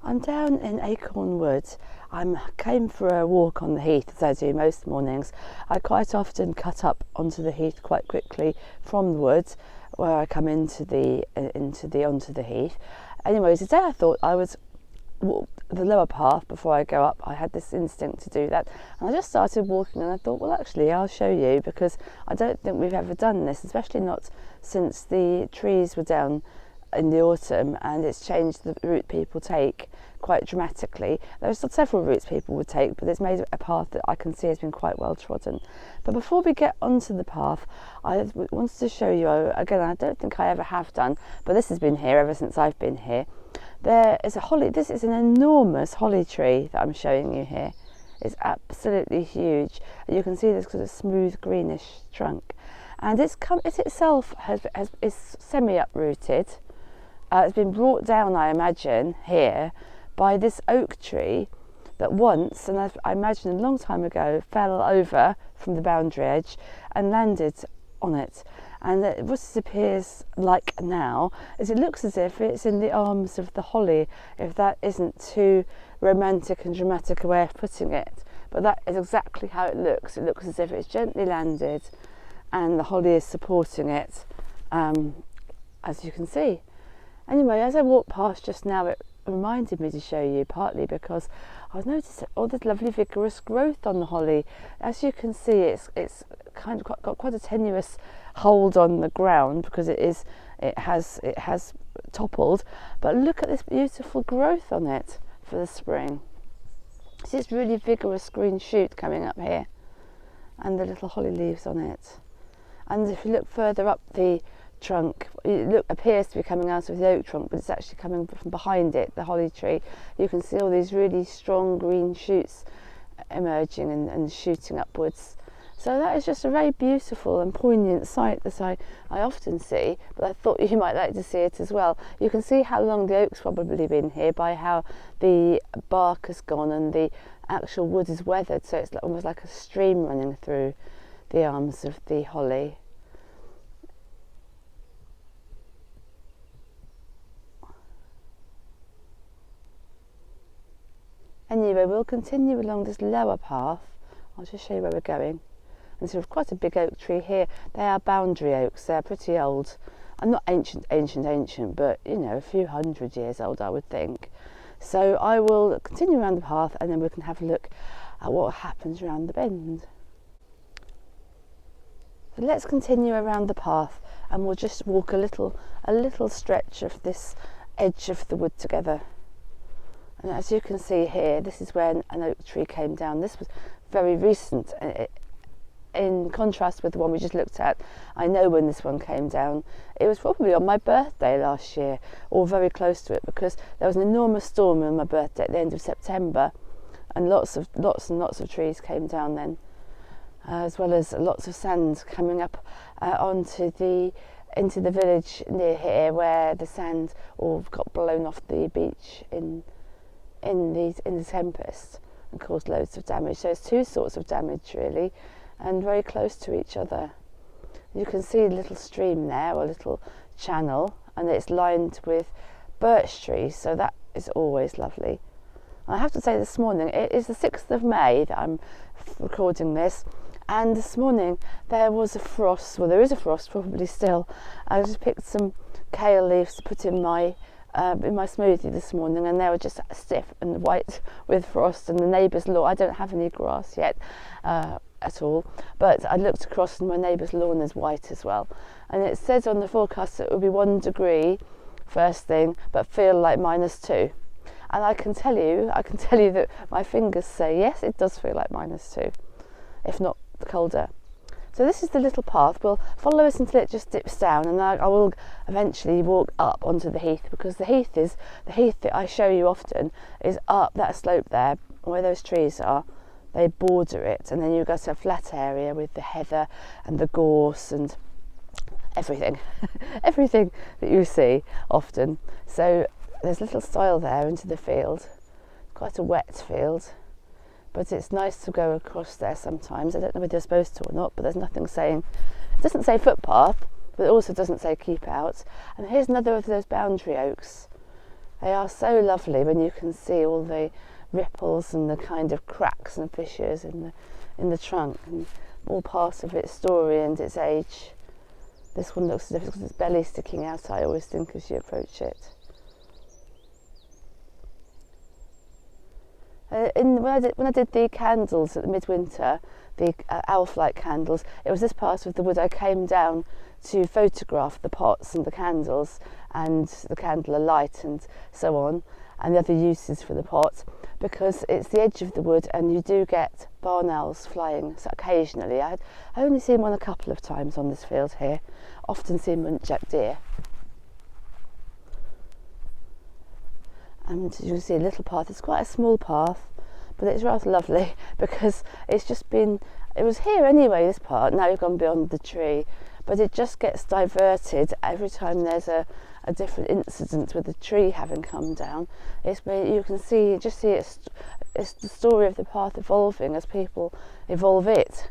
I'm down in Acorn Wood. I came for a walk on the heath, as I do most mornings. I quite often cut up onto the heath quite quickly from the woods, where I come onto the heath. Anyway, today I thought I would walk the lower path before I go up. I had this instinct to do that, and I just started walking, and I thought, well, actually, I'll show you, because I don't think we've ever done this, especially not since the trees were down in the autumn, and it's changed the route people take quite dramatically. There's several routes people would take, but it's made a path that I can see has been quite well trodden. But before we get onto the path, I wanted to show you, again, I don't think I ever have done, but this has been here ever since I've been here. There is a holly. This is an enormous holly tree that I'm showing you here. It's absolutely huge, and you can see this sort of smooth greenish trunk, and it itself is semi-uprooted. It's been brought down, I imagine, here by this oak tree that once, and I imagine a long time ago, fell over from the boundary edge and landed on it. And what it appears like now is it looks as if it's in the arms of the holly, if that isn't too romantic and dramatic a way of putting it. But that is exactly how it looks. It looks as if it's gently landed and the holly is supporting it, as you can see. Anyway, as I walked past just now, it reminded me to show you, partly because I was noticing all this lovely vigorous growth on the holly. As you can see, it's kind of got quite a tenuous hold on the ground because it has toppled. But look at this beautiful growth on it for the spring. See this really vigorous green shoot coming up here, and the little holly leaves on it. And if you look further up the trunk, it appears to be coming out of the oak trunk, but it's actually coming from behind it, the holly tree. You can see all these really strong green shoots emerging and shooting upwards. So that is just a very beautiful and poignant sight that I often see, but I thought you might like to see it as well. You can see how long the oak's probably been here by how the bark has gone and the actual wood is weathered, so it's almost like a stream running through the arms of the holly. Anyway, we'll continue along this lower path. I'll just show you where we're going. And sort of quite a big oak tree here. They are boundary oaks. They're pretty old. I'm not ancient, but you know, a few 100 years old, I would think. So I will continue around the path, and then we can have a look at what happens around the bend. So let's continue around the path, and we'll just walk a little stretch of this edge of the wood together. And as you can see here, this is where an oak tree came down. This was very recent. In contrast with the one we just looked at, I know when this one came down. It was probably on my birthday last year, or very close to it, because there was an enormous storm on my birthday at the end of September, and lots and lots of trees came down then, as well as lots of sand coming up into the village near here, where the sand all got blown off the beach in the tempest and caused loads of damage. So it's two sorts of damage really, and very close to each other. You can see a little stream there, or a little channel, and it's lined with birch trees, so that is always lovely. I have to say, this morning, it is the 6th of May that I'm recording this, and this morning there was a frost. Well, there is a frost probably still. I just picked some kale leaves to put in my smoothie this morning, and they were just stiff and white with frost. And the neighbour's lawn, I don't have any grass yet at all, but I looked across and my neighbour's lawn is white as well, and it says on the forecast that it will be 1 degree first thing, but feel like -2. And I can tell you that my fingers say yes, it does feel like -2, if not colder. So this is the little path. We'll follow it until it just dips down, and I will eventually walk up onto the heath, because the heath that I show you often is up that slope there where those trees are. They border it, and then you go to a flat area with the heather and the gorse and everything everything that you see often. So there's a little stile there into the field, quite a wet field, but it's nice to go across there sometimes. I don't know whether you're supposed to or not, but there's nothing saying, it doesn't say footpath, but it also doesn't say keep out. And here's another of those boundary oaks. They are so lovely when you can see all the ripples and the kind of cracks and fissures in the trunk, and all part of its story and its age. This one looks as if it's got its belly sticking out, I always think, as you approach it. When I did the candles at the midwinter, the owlflight candles, it was this part of the wood I came down to photograph the pots and the candles and the candle alight and so on, and the other uses for the pot, because it's the edge of the wood and you do get barn owls flying occasionally. I only seen one a couple of times on this field here, often seen muntjac deer. And you can see a little path. It's quite a small path, but it's rather lovely because it's just been, it was here anyway, this part, now you've gone beyond the tree, but it just gets diverted every time there's a different incident with the tree having come down. It's where you can see, it's the story of the path evolving as people evolve it,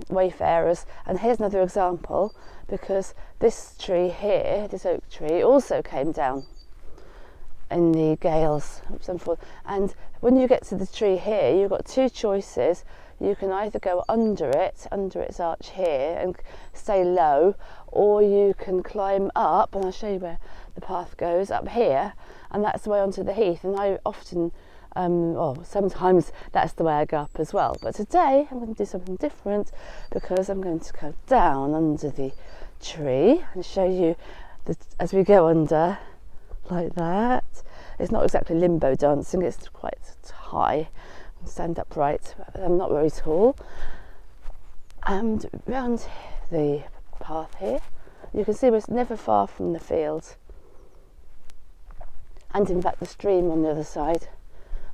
wayfarers. And here's another example, because this tree here, this oak tree, also came down in the gales, and when you get to the tree here, you've got two choices. You can either go under its arch here and stay low, or you can climb up, and I'll show you where the path goes, up here, and that's the way onto the heath. And I often, sometimes that's the way I go up as well, but today I'm going to do something different, because I'm going to go down under the tree and show you as we go under, like that. It's not exactly limbo dancing, it's quite high. Stand upright, I'm not very tall. And round the path here, you can see we're never far from the field, and in fact the stream on the other side.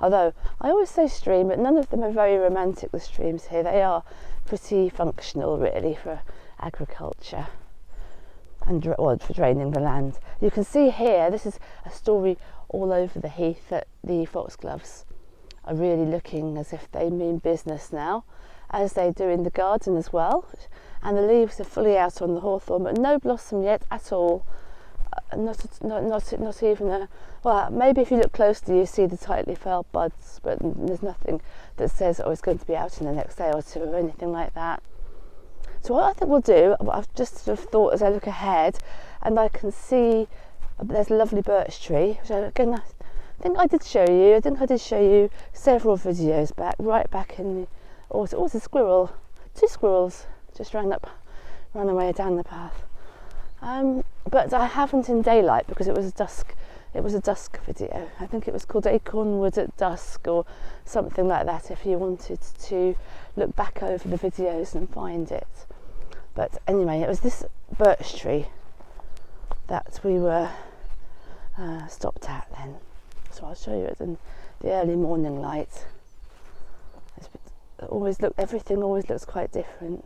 Although I always say stream, but none of them are very romantic, the streams here. They are pretty functional really for agriculture and for draining the land. You can see here, this is a story all over the heath, that the foxgloves are really looking as if they mean business now, as they do in the garden as well. And the leaves are fully out on the hawthorn, but no blossom yet at all. Not even well, maybe if you look closely you see the tightly furled buds, but there's nothing that says, oh, it's going to be out in the next day or two or anything like that. So what I think we'll do, I've just sort of thought as I look ahead, and I can see there's a lovely birch tree, which I think I did show you. I think I did show you several videos back, right back in the autumn. Oh, it's a squirrel. Two squirrels just ran away down the path. But I haven't in daylight because it was a dusk. It was a dusk video. I think it was called Acornwood at Dusk or something like that, if you wanted to look back over the videos and find it. But anyway, it was this birch tree that we were stopped at then. So I'll show you it in the early morning light. Everything always looks quite different.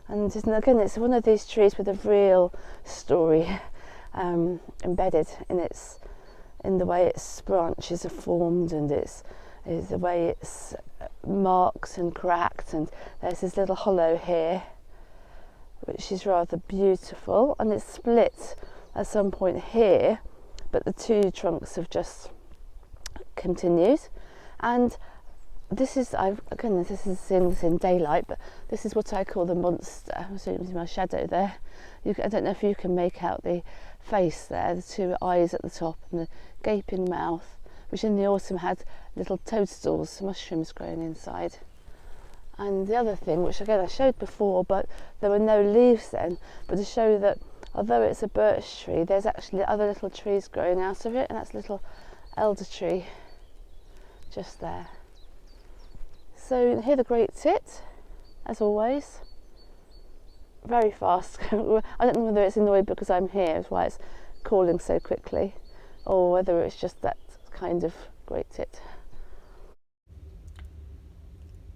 And again, it's one of these trees with a real story embedded in the way its branches are formed, and the way it's marked and cracked. And there's this little hollow here, which is rather beautiful, and it's split at some point here, but the two trunks have just continued. And this is seeing this in daylight, but this is what I call the monster. I'm showing my shadow there. I don't know if you can make out the face there, the two eyes at the top and the gaping mouth, which in the autumn had little toadstools, mushrooms growing inside. And the other thing, which again I showed before, but there were no leaves then, but to show that although it's a birch tree, there's actually other little trees growing out of it, and that's a little elder tree just there. So you can hear the great tit, as always, very fast. I don't know whether it's annoyed because I'm here, is why it's calling so quickly, or whether it's just that kind of great tit.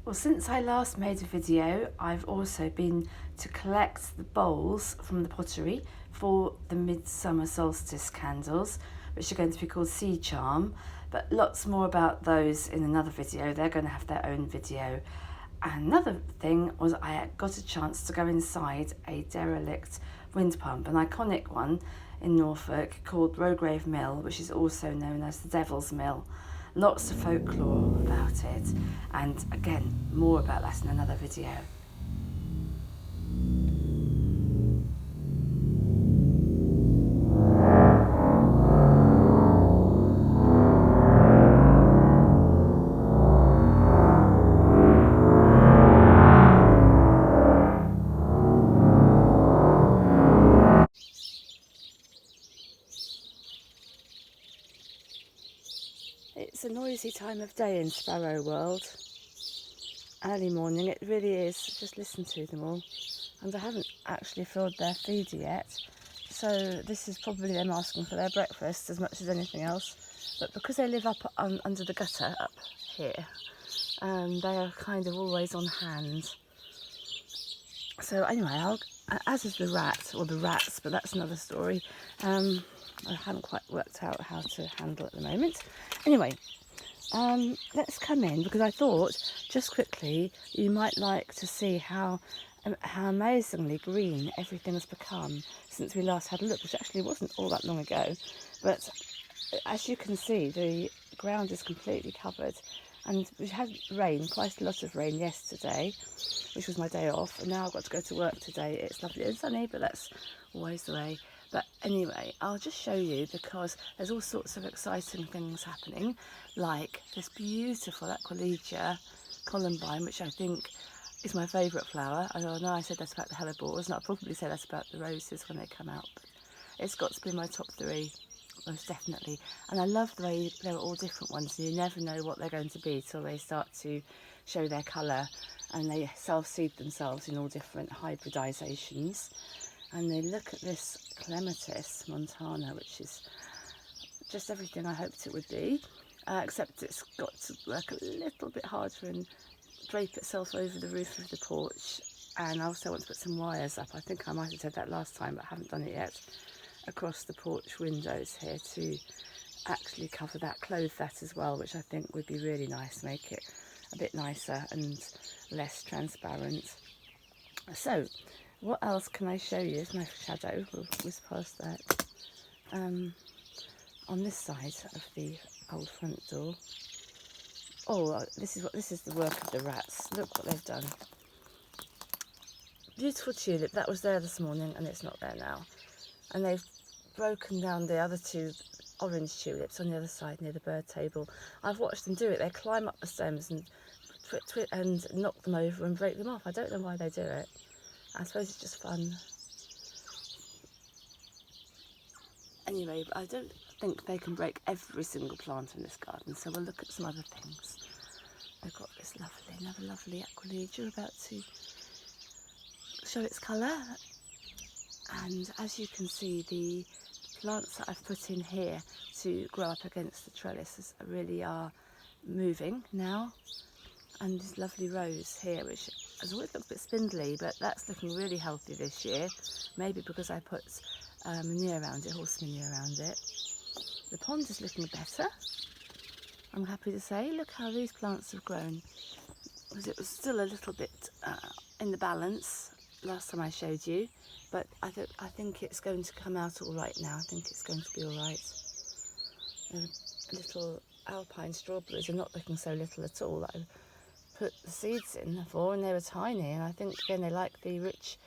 Well, since I last made a video, I've also been to collect the bowls from the pottery for the midsummer solstice candles, which are going to be called Sea Charm. But lots more about those in another video. They're going to have their own video. And another thing was I got a chance to go inside a derelict wind pump, an iconic one in Norfolk called Rograve Mill, which is also known as the Devil's Mill. Lots of folklore about it, and again, more about that in another video. It's a noisy time of day in Sparrow World. Early morning, it really is. Just listen to them all. And I haven't actually filled their feeder yet, so this is probably them asking for their breakfast as much as anything else. But because they live up under the gutter up here, they are kind of always on hand. So anyway, as is the rat, or the rats, but that's another story. I haven't quite worked out how to handle at the moment. Anyway, let's come in, because I thought, just quickly, you might like to see how amazingly green everything has become since we last had a look, which actually wasn't all that long ago. But as you can see, the ground is completely covered. And we had rain, quite a lot of rain yesterday, which was my day off. And now I've got to go to work today. It's lovely and sunny, but that's always the way. But anyway, I'll just show you, because there's all sorts of exciting things happening, like this beautiful Aquilegia columbine, which I think is my favourite flower. I know I said that about the hellebores, and I'll probably say that about the roses when they come out. But it's got to be my top 3, most definitely. And I love the way they're all different ones. You never know what they're going to be till they start to show their colour, and they self-seed themselves in all different hybridisations. And they look at this Clematis montana, which is just everything I hoped it would be, except it's got to work a little bit harder and drape itself over the roof of the porch. And I also want to put some wires up. I think I might have said that last time, but I haven't done it yet, across the porch windows here to actually cover that, clothe that as well, which I think would be really nice, make it a bit nicer and less transparent. So what else can I show you? Is my shadow, we'll whiz past that, on this side of the old front door. Oh, this is the work of the rats. Look what they've done. Beautiful tulip, that was there this morning and it's not there now. And they've broken down the other 2 orange tulips on the other side near the bird table. I've watched them do it. They climb up the stems and knock them over and break them off. I don't know why they do it. I suppose it's just fun. Anyway, but I don't think they can break every single plant in this garden, so we'll look at some other things. They've got this another lovely Aquilegia about to show its colour. And as you can see, the plants that I've put in here to grow up against the trellis really are moving now. And this lovely rose here, which has always looked a bit spindly, but that's looking really healthy this year. Maybe because I put manure around it, horse manure around it. The pond is looking better, I'm happy to say. Look how these plants have grown. Because it was still a little bit in the balance last time I showed you, but I think it's going to come out all right now. I think it's going to be all right. Little alpine strawberries are not looking so little at all. I put the seeds in for, and they were tiny, and I think again they like the rich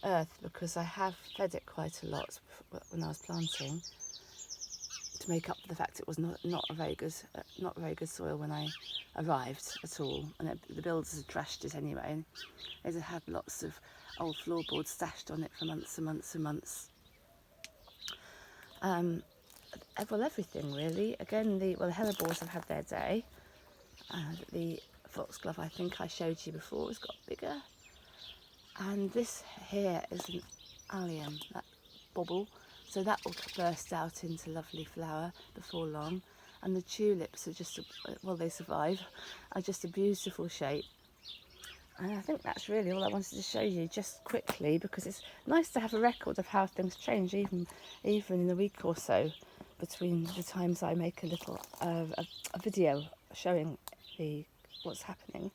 earth, because I have fed it quite a lot when I was planting to make up for the fact it was not a very good soil when I arrived at all, and the builders had trashed it anyway, and it had lots of old floorboards stashed on it for months and months and months. Well, everything really. Again, the hellebores have had their day. The foxglove, I think I showed you before, has got bigger. And this here is an allium, that bobble, so that will burst out into lovely flower before long. And the tulips are just, well, they survive, are just a beautiful shape. And I think that's really all I wanted to show you just quickly, because it's nice to have a record of how things change even in a week or so between the times I make a little a video showing what's happening,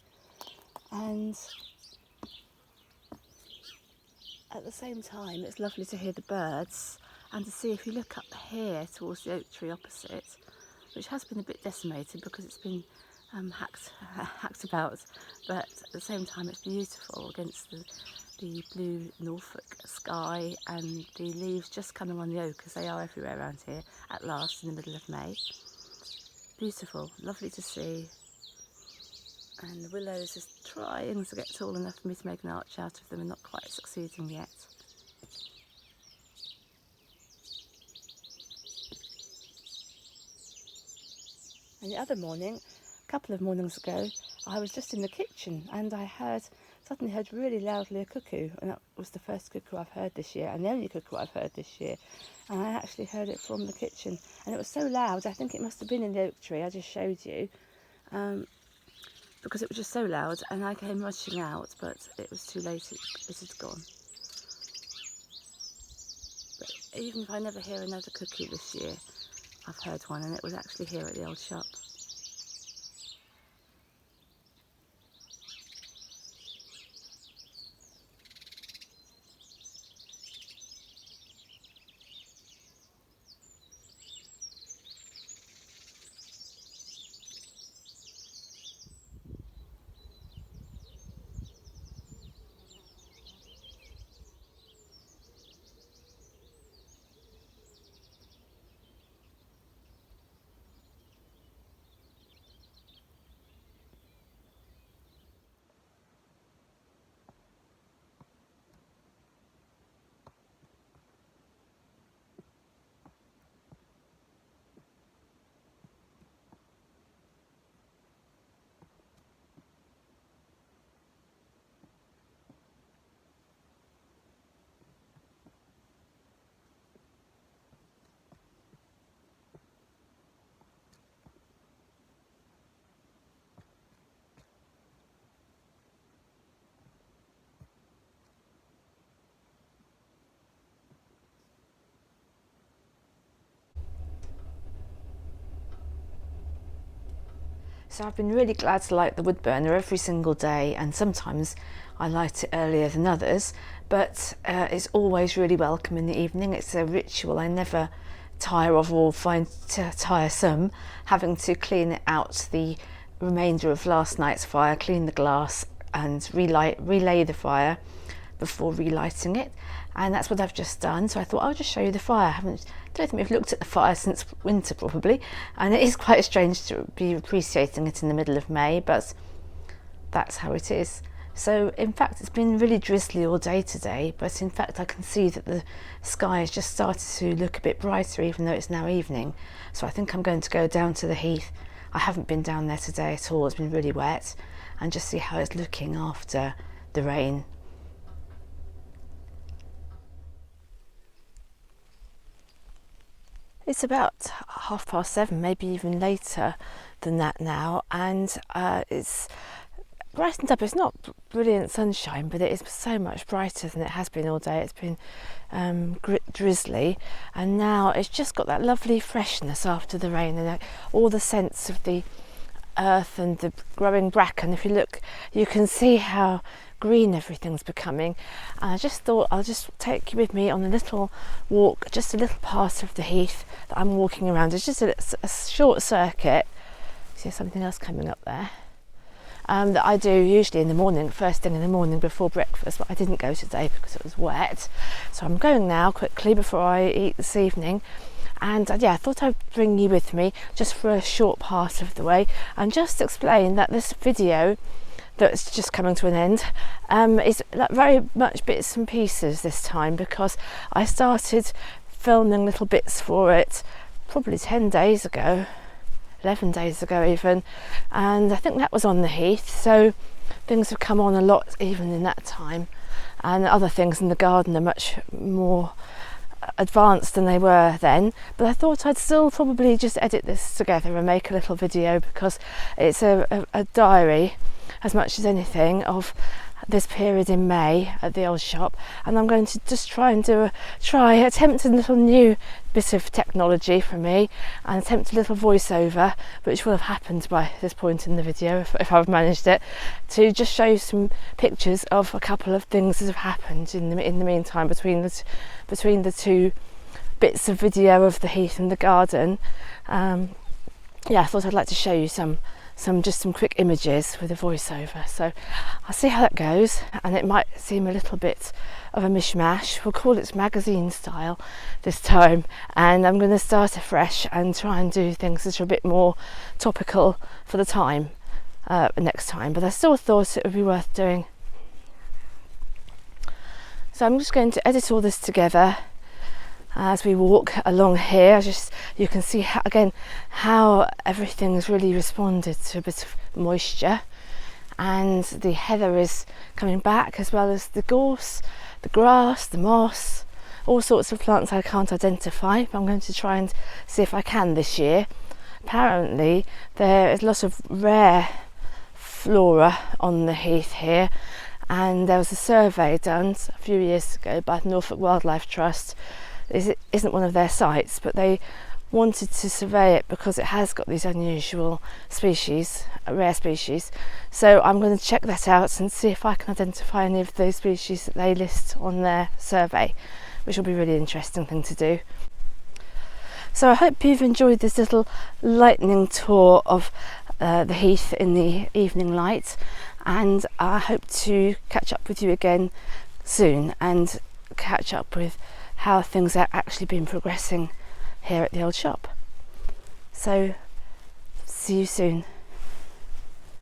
and at the same time it's lovely to hear the birds and to see, if you look up here towards the oak tree opposite, which has been a bit decimated because it's been hacked about, but at the same time it's beautiful against the blue Norfolk sky and the leaves just coming on the oak, as they are everywhere around here at last in the middle of May. Beautiful, lovely to see. And the willows is trying to get tall enough for me to make an arch out of them, and not quite succeeding yet. And the other morning, a couple of mornings ago, I was just in the kitchen and I suddenly heard really loudly a cuckoo, and that was the first cuckoo I've heard this year, and the only cuckoo I've heard this year. And I actually heard it from the kitchen, and it was so loud, I think it must have been in the oak tree I just showed you, because it was just so loud, and I came rushing out, but it was too late, it had gone. But even if I never hear another cuckoo this year, I've heard one, and it was actually here at the old shop. So I've been really glad to light the wood burner every single day, and sometimes I light it earlier than others, but it's always really welcome in the evening. It's a ritual I never tire of or find tiresome, having to clean it out the remainder of last night's fire, clean the glass and relay the fire before relighting it. And that's what I've just done. So I thought I'll just show you the fire. I don't think we've looked at the fire since winter probably, and it is quite strange to be appreciating it in the middle of May, but that's how it is. So in fact it's been really drizzly all day today, but in fact I can see that the sky has just started to look a bit brighter even though it's now evening. So I think I'm going to go down to the heath. I haven't been down there today at all, it's been really wet, and just see how it's looking after the rain. It's about 7:30, maybe even later than that now, and it's brightened up. It's not brilliant sunshine, but it is so much brighter than it has been all day. It's been drizzly, and now it's just got that lovely freshness after the rain, and all the scents of the earth and the growing bracken. If you look, you can see how green everything's becoming. And I just thought I'll just take you with me on a little walk, just a little part of the heath that I'm walking around. It's just a short circuit. See something else coming up there, that I do usually in the morning, first thing in the morning before breakfast, but I didn't go today because it was wet. So I'm going now quickly before I eat this evening. And yeah, I thought I'd bring you with me just for a short part of the way and just explain that this video that's just coming to an end is very much bits and pieces this time, because I started filming little bits for it probably 10 days ago, 11 days ago even, and I think that was on the heath, so things have come on a lot even in that time, and other things in the garden are much more advanced than they were then. But I thought I'd still probably just edit this together and make a little video, because it's a diary as much as anything of this period in May at the old shop, and I'm going to just try and attempt a little new bit of technology for me and attempt a little voiceover, which will have happened by this point in the video if I've managed it, to just show you some pictures of a couple of things that have happened in the meantime between the two bits of video of the heath and the garden. I thought I'd like to show you some quick images with a voiceover. So I'll see how that goes, and it might seem a little bit of a mishmash. We'll call it magazine style this time, and I'm going to start afresh and try and do things that are a bit more topical for the time next time, but I still thought it would be worth doing. So I'm just going to edit all this together as we walk along here. You can see how everything's really responded to a bit of moisture, and the heather is coming back, as well as the gorse, the grass, the moss, all sorts of plants I can't identify, but I'm going to try and see if I can this year. Apparently there is a lot of rare flora on the heath here, and there was a survey done a few years ago by the Norfolk Wildlife Trust. It isn't one of their sites, but they wanted to survey it because it has got these unusual species, rare species. So I'm going to check that out and see if I can identify any of those species that they list on their survey, which will be a really interesting thing to do. So I hope you've enjoyed this little lightning tour of the heath in the evening light, and I hope to catch up with you again soon and catch up with how things have actually been progressing here at the old shop. So see you soon.